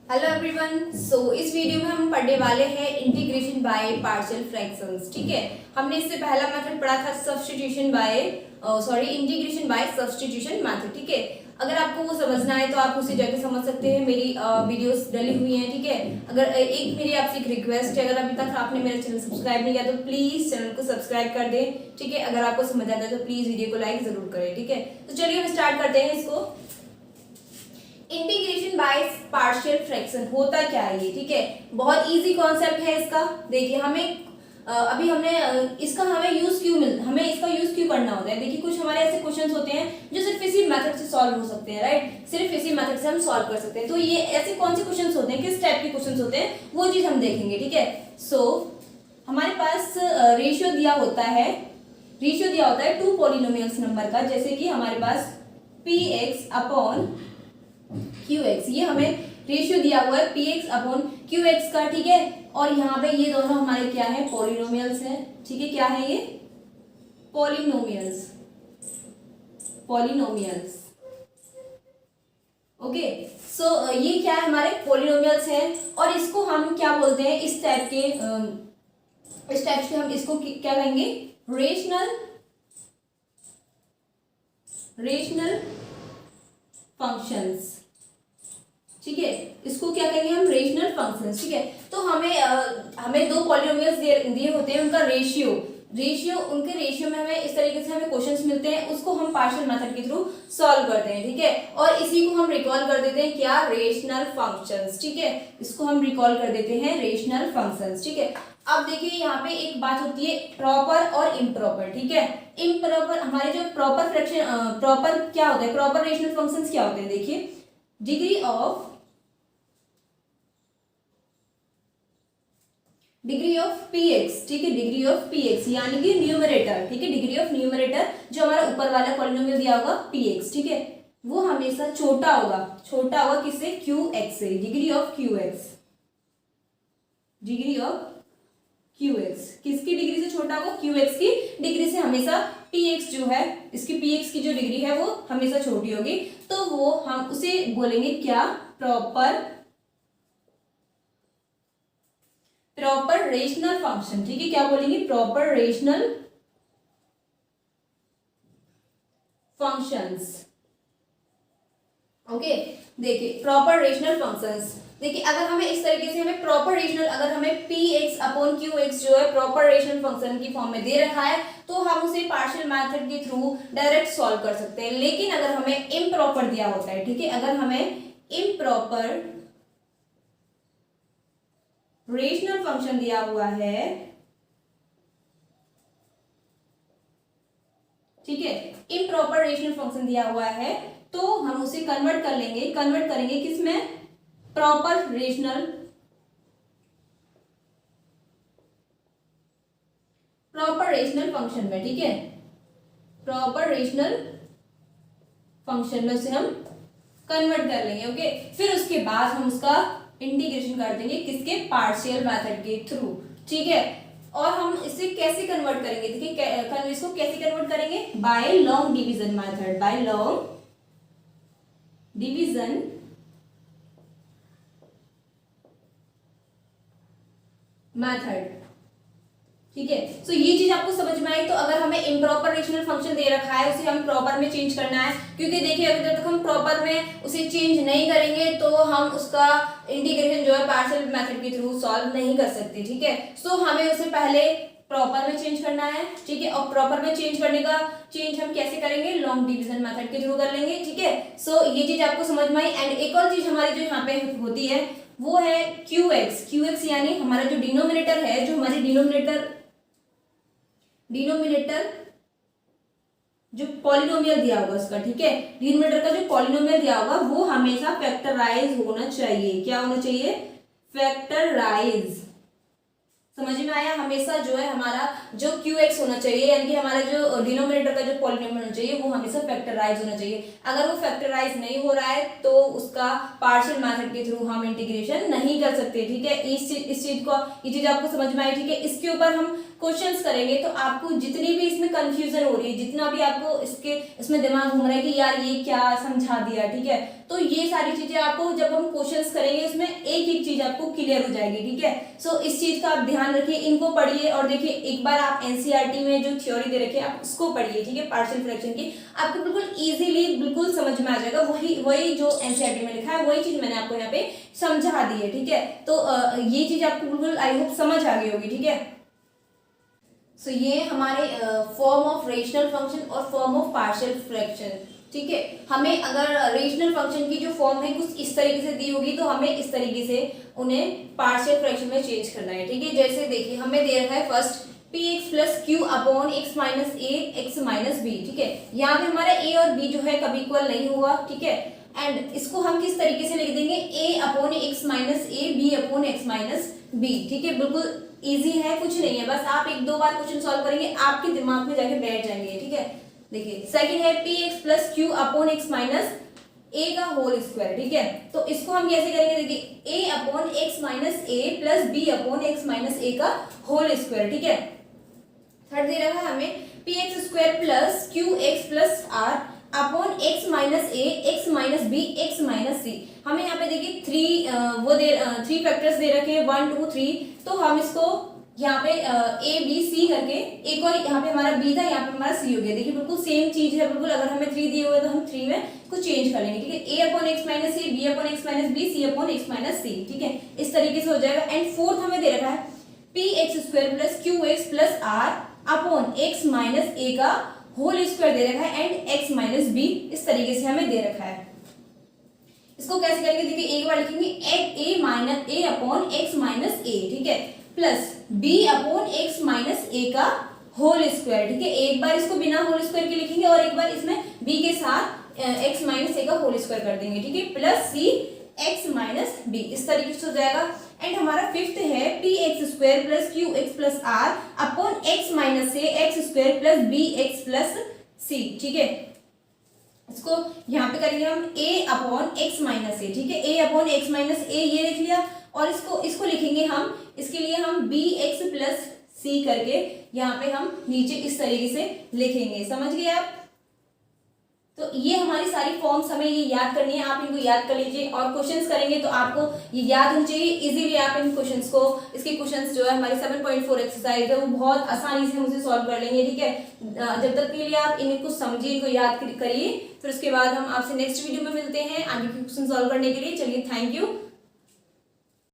Hello everyone. इस video में हम पढ़ने वाले हैं इंटीग्रेशन बाय पार्शियल फ्रैक्शंस। ठीक है, हमने इससे पहला मेथड पढ़ा था substitution bye integration by substitution method. ठीक है, अगर आपको वो समझना है तो आप उसे जाके समझ सकते हैं। मेरी वीडियोस डली हुई हैं। ठीक है, अगर एक मेरी आपसे एक रिक्वेस्ट है, अगर अभी तक आपने मेरा चैनल सब्सक्राइब नहीं किया तो प्लीज चैनल को सब्सक्राइब कर दें। ठीक है, अगर आपको समझ आता है तो प्लीज वीडियो को लाइक जरूर करें। ठीक है, तो चलिए हम स्टार्ट करते हैं इसको। इंटीग्रेशन बाय पार्शियल फ्रैक्शन होता क्या है ये? ठीक है, बहुत इजी कॉन्सेप्ट है इसका। देखिए हमें अभी हमने इसका हमें इसका यूज क्यों करना होता है। देखिए कुछ हमारे ऐसे क्वेश्चंस होते हैं जो सिर्फ इसी मेथड से सॉल्व हो सकते हैं, राइट। सिर्फ इसी मेथड से हम सॉल्व कर सकते हैं। तो ये ऐसे कौन से क्वेश्चंस होते हैं, किस टाइप के क्वेश्चंस होते हैं, वो चीज हम देखेंगे। ठीक है, हमारे पास रेशियो दिया होता है टू पॉलिनोमियल्स नंबर का, जैसे कि हमारे पास px अपॉन qx, ये हमें रेशियो दिया हुआ है px अपॉन qx का। ठीक है, और यहाँ पे ये दोनों हमारे क्या है, पॉलिनोमियल्स हैं। ठीक है, क्या है ये, पॉलिनोमियल्स। ओके, ये क्या है, हमारे पॉलिनोमियल्स हैं। और इसको हम क्या बोलते हैं, इस टाइप के हम इसको क्या कहेंगे, रेशनल फंक्शंस। ठीक है, इसको क्या कहेंगे हम, रेशनल फंक्शंस। ठीक है, तो हमें दो पॉलिनोमियल्स दिए होते हैं, उनका उनके रेशियो में हमें इस तरीके से हमें क्वेश्चंस मिलते हैं, उसको हम पार्शियल मेथड के थ्रू सॉल्व करते हैं। ठीक है, और इसी को हम रिकॉल कर देते हैं क्या, रेशनल फंक्शंस। ठीक है, इसको हम रिकॉल कर देते हैं रेशनल फंक्शंस। ठीक है, अब देखिए यहाँ पे एक बात होती है प्रॉपर और इम्प्रॉपर। ठीक है, इम्प्रॉपर हमारे जो प्रॉपर क्या होता है, प्रॉपर रेशनल फंक्शंस क्या होते हैं, देखिए डिग्री ऑफ px। ठीक है, डिग्री ऑफ px यानी कि न्यूमरेटर। ठीक है, डिग्री ऑफ न्यूमरेटर जो हमारा ऊपर वाला पॉलिनोमियल दिया होगा px, ठीक है, वो हमेशा छोटा होगा किससे, qx से। डिग्री ऑफ qx किसकी डिग्री से छोटा होगा, qx की डिग्री से हमेशा px जो है, इसकी px की जो डिग्री है वो हमेशा छोटी होगी। तो वो हम उसे बोलेंगे क्या, प्रॉपर रेशनल फंक्शन। ठीक है, क्या बोलेंगे, प्रॉपर रेशनल फंक्शंस। ओके, देखिए प्रॉपर रेशनल फंक्शंस, देखिए अगर हमें इस तरीके से अगर हमें px अपॉन qx जो है प्रॉपर रेशनल फंक्शन की फॉर्म में दे रखा है तो हम उसे पार्शियल मेथड के थ्रू डायरेक्ट सॉल्व कर सकते हैं। लेकिन अगर हमें इम्प्रॉपर दिया होता है, ठीक है, अगर हमें इम्प्रॉपर रेशनल फंक्शन दिया हुआ है, ठीक है, इम्प्रॉपर रेशनल फंक्शन दिया हुआ है तो हम उसे कन्वर्ट करेंगे किसमें, प्रॉपर रेशनल फंक्शन में। ठीक है, प्रॉपर रेशनल फंक्शन में उसे हम कन्वर्ट कर लेंगे। ओके, फिर उसके बाद हम उसका इंटीग्रेशन कर देंगे किसके, पार्शियल मेथड के थ्रू। ठीक है, और हम इसे कैसे कन्वर्ट करेंगे, देखिए इसको कैसे कन्वर्ट करेंगे, बाय लॉन्ग डिवीजन मेथड। ठीक है, ये चीज आपको समझ में आई। तो अगर हमें इम्प्रॉपर रेशनल फंक्शन दे रखा है उसे हम प्रॉपर में चेंज करना है, क्योंकि देखिए अगर जब तक हम प्रॉपर में उसे चेंज नहीं करेंगे तो हम उसका इंटीग्रेशन जो है पार्शियल मेथड के थ्रू सॉल्व नहीं कर सकते। ठीक है, हमें उसे पहले प्रॉपर में चेंज करना है। ठीक है, और प्रॉपर में चेंज करने का हम कैसे करेंगे, लॉन्ग डिवीजन मेथड के थ्रू कर लेंगे। ठीक है, ये चीज आपको समझ में आई। एंड एक और चीज हमारी जो यहाँ पे होती है वो है qx यानी हमारा जो डिनोमिनेटर है, जो हमारी डिनोमिनेटर जो पॉलिनोमियल दिया होगा उसका, ठीक है, डिनोमिनेटर का जो पॉलिनोमियल दिया होगा वो हमेशा फैक्टराइज होना चाहिए। क्या होना चाहिए, फैक्टराइज। समझ में आया, हमेशा जो है हमारा जो qx होना चाहिए, यानी कि हमारा जो डिनोमिनेटर का जो पॉलिनोमियल होना चाहिए वो हमेशा फैक्टराइज होना चाहिए। अगर वो फैक्टराइज नहीं हो रहा है तो उसका पार्शियल मेथड के थ्रू हम इंटीग्रेशन नहीं कर सकते। ठीक है, इस चीज को, ये चीज आपको समझ में आई। ठीक है, इसके ऊपर हम क्वेश्चंस करेंगे तो आपको जितनी भी इसमें कंफ्यूजन हो रही है, जितना भी आपको इसमें दिमाग घूम रहा है कि यार ये क्या समझा दिया, ठीक है, तो ये सारी चीजें आपको जब हम क्वेश्चंस करेंगे उसमें एक एक चीज आपको क्लियर हो जाएगी, ठीक है। सो इस चीज का आप ध्यान रखिए, इनको पढ़िए और देखिए एक बार आप एनसीईआरटी में जो थ्योरी दे रखी है आप उसको पढ़िए, ठीक है, पार्शियल फ्रैक्शन की, आपको बिल्कुल इजीली बिल्कुल समझ में आ जाएगा। वही जो एनसीईआरटी में लिखा है वही चीज मैंने आपको यहाँ पे समझा दी है, ठीक है। तो ये चीज आपको बिल्कुल आई होप समझ आ गई होगी, ठीक है। सो ये हमारे फॉर्म ऑफ रेशनल फंक्शन और फॉर्म ऑफ पार्शियल फ्रैक्शन, ठीक है। हमें अगर रेशनल फंक्शन की जो फॉर्म है कुछ इस तरीके से दी होगी तो हमें इस तरीके से उन्हें पार्शियल फ्रैक्शन में चेंज करना है, ठीक है। जैसे देखिए हमें दे रखा है first P X plus Q upon X minus A X minus B, ठीक है। यहाँ पे हमारा ए और बी जो है कभी इक्वल नहीं हुआ, ठीक है। एंड इसको हम किस तरीके से लिख देंगे, A upon X minus A, B upon X minus B, ठीक है। बिल्कुल इजी है, कुछ नहीं है, बस आप एक दो बार क्वेश्चन सॉल्व करेंगे आपके दिमाग में जाके बैठ जाएंगे, ठीक है। देखिए सेकंड है P X plus Q upon X minus A का होल स्क्वायर, ठीक है। तो इसको हम कैसे करेंगे, देखिए A upon X minus A plus B upon X minus A का होल स्क्वायर, ठीक है। थर्ड दे रखा है हमें P X square plus Q X plus R upon X minus A X minus B X minus C. हमें यहाँ पे देखिए थ्री फैक्टर्स दे रखे हैं 1 2 3, तो हम इसको यहाँ पे ए बी सी करके, एक और यहाँ पे हमारा बी था, यहाँ पे हमारा सी हो गया। देखिए बिल्कुल सेम चीज है, बिल्कुल अगर हमें 3 दिए हुए तो हम 3 में कुछ चेंज कर लेंगे, ठीक है। A upon X minus A, B upon X minus B, C upon X minus C, ठीक है, इस तरीके से हो जाएगा। एंड फोर्थ हमें दे रखा है P X square plus Q X plus R upon X minus A का होल स्क्वायर दे रखा है एंड एक्स माइनस बी, इस तरीके से हमें दे रखा है। इसको कैसे करेंगे, देखिए एक बार लिखेंगे A minus A upon X minus A, ठीक है, plus B upon X minus A का होल स्क्वायर, ठीक है। एक बार इसको बिना होल स्क्वायर के लिखेंगे और एक बार इसमें बी के साथ एक्स माइनस ए का होल स्क्वायर कर देंगे, ठीक है, plus C X minus B, इस तरीके से हो जाएगा। एंड हमारा फिफ्थ है P X square plus Q X plus R upon X minus A X square plus B X plus C, ठीक है। इसको यहाँ पे करेंगे हम a upon X minus A, ठीक है, a upon X minus A ये लिख लिया और इसको लिखेंगे हम, इसके लिए हम बी एक्स प्लस सी करके यहाँ पे हम नीचे इस तरीके से लिखेंगे, समझ गए आप। तो ये हमारी सारी फॉर्म्स हमें ये याद करनी है, आप इनको याद कर लीजिए और क्वेश्चंस करेंगे तो आपको ये याद होनी चाहिए इजीली। आप इन क्वेश्चंस को, इसके क्वेश्चंस जो है हमारे 7.4 एक्सरसाइज है वो बहुत आसानी से मुझे सॉल्व कर लेंगे, ठीक है। जब तक के लिए आप इनको समझिए, इनको याद करिए, फिर उसके बाद हम आपसे नेक्स्ट वीडियो में मिलते हैं आगे के क्वेश्चन सॉल्व करने के लिए। चलिए, थैंक यू।